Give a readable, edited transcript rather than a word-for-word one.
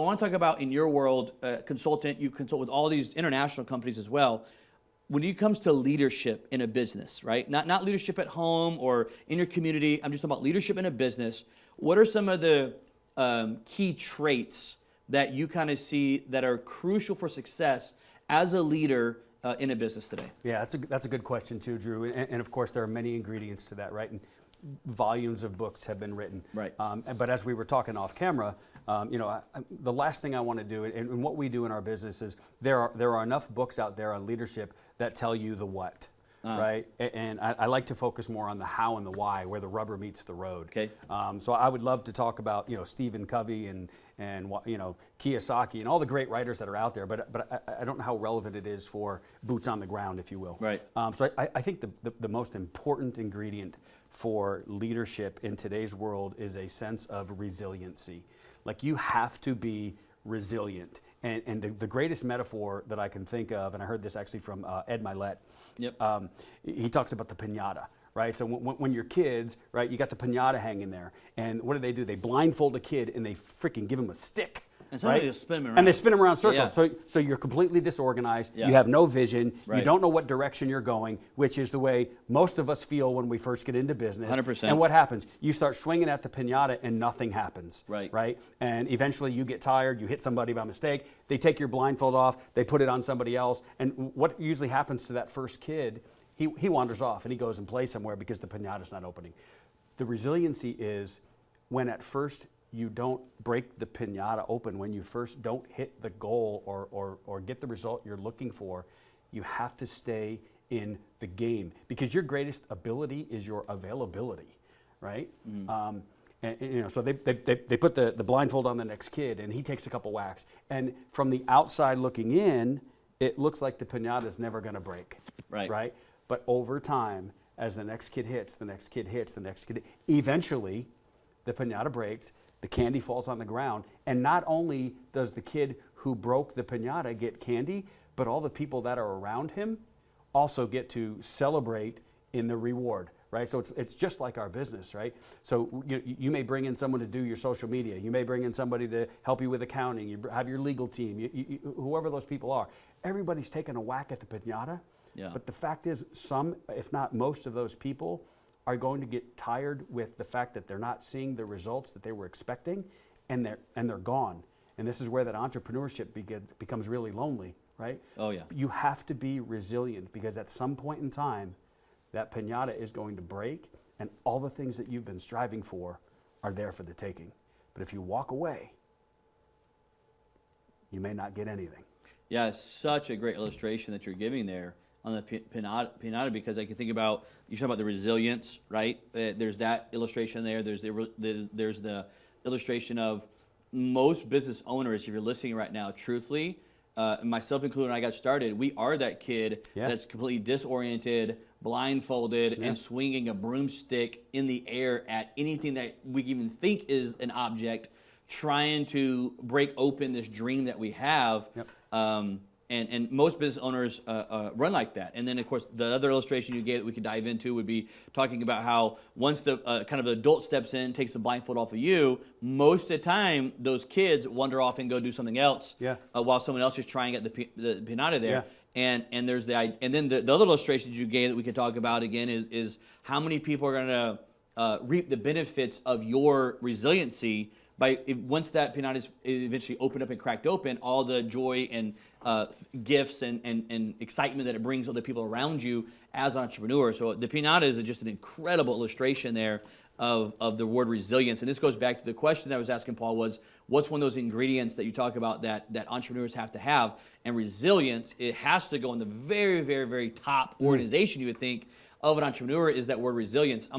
want to talk about in your world, consultant, you consult with all these international companies as well. When it comes to leadership in a business, right? Not leadership at home or in your community. I'm just talking about leadership in a business. What are some of the key traits that you kind of see that are crucial for success as a leader in a business today? Yeah, that's a good question too, Drew. And of course, there are many ingredients to that, right? And volumes of books have been written. Right. But as we were talking off camera, the last thing I want to do, and what we do in our business is there are enough books out there on leadership that tell you the what. Right, and I like to focus more on the how and the why, where the rubber meets the road. Okay. So I would love to talk about Stephen Covey and Kiyosaki and all the great writers that are out there, but I don't know how relevant it is for boots on the ground, if you will. Right. So I think the most important ingredient for leadership in today's world is a sense of resiliency. Like, you have to be resilient. And the greatest metaphor that I can think of, and I heard this actually from Ed Milet. Yep. He talks about the piñata, right? So when you're kids, right, you got the piñata hanging there, and what do? They blindfold a kid and they freaking give him a stick. And somebody right? Just spin him around. And they spin him around circles. Yeah. So you're completely disorganized. Yeah. You have no vision. Right. You don't know what direction you're going, which is the way most of us feel when we first get into business. 100%. And what happens? You start swinging at the piñata and nothing happens. Right. Right. And eventually you get tired. You hit somebody by mistake. They take your blindfold off. They put it on somebody else. And what usually happens to that first kid? He wanders off and he goes and plays somewhere because the piñata's not opening. The resiliency is when at first you don't break the piñata open, when you first don't hit the goal or get the result you're looking for, you have to stay in the game, because your greatest ability is your availability, right? And so they put the blindfold on the next kid, and he takes a couple whacks, and from the outside looking in, it looks like the piñata is never going to break, right? But over time, as the next kid hits, the next kid hits, the next kid, eventually the piñata breaks. The candy falls on the ground, and not only does the kid who broke the piñata get candy, but all the people that are around him also get to celebrate in the reward, right? So it's just like our business, right? So you may bring in someone to do your social media. You may bring in somebody to help you with accounting. You have your legal team, whoever those people are. Everybody's taking a whack at the piñata, but the fact is some, if not most of those people are going to get tired with the fact that they're not seeing the results that they were expecting, and they're gone. And this is where that entrepreneurship becomes really lonely, right? Oh yeah. You have to be resilient, because at some point in time, that piñata is going to break, and all the things that you've been striving for are there for the taking. But if you walk away, you may not get anything. Yeah, such a great illustration that you're giving there on the piñata, because I can think about, you talk about the resilience, right? There's that illustration there. There's the illustration of most business owners, if you're listening right now, truthfully, myself included when I got started, we are that kid that's completely disoriented, blindfolded, and swinging a broomstick in the air at anything that we even think is an object, trying to break open this dream that we have. And most business owners run like that. And then, of course, the other illustration you gave that we could dive into would be talking about how once the kind of adult steps in, takes the blindfold off of you, most of the time those kids wander off and go do something else while someone else is trying at the piñata there. And there's and then the other illustrations you gave that we could talk about again is how many people are going to reap the benefits of your resiliency once that piñata is eventually opened up and cracked open, all the joy and gifts and excitement that it brings other people around you as an entrepreneur. So the piñata is just an incredible illustration there of the word resilience. And this goes back to the question that I was asking Paul was, what's one of those ingredients that you talk about that entrepreneurs have to have? And resilience, it has to go in the very, very, very top organization, you would think, of an entrepreneur, is that word resilience.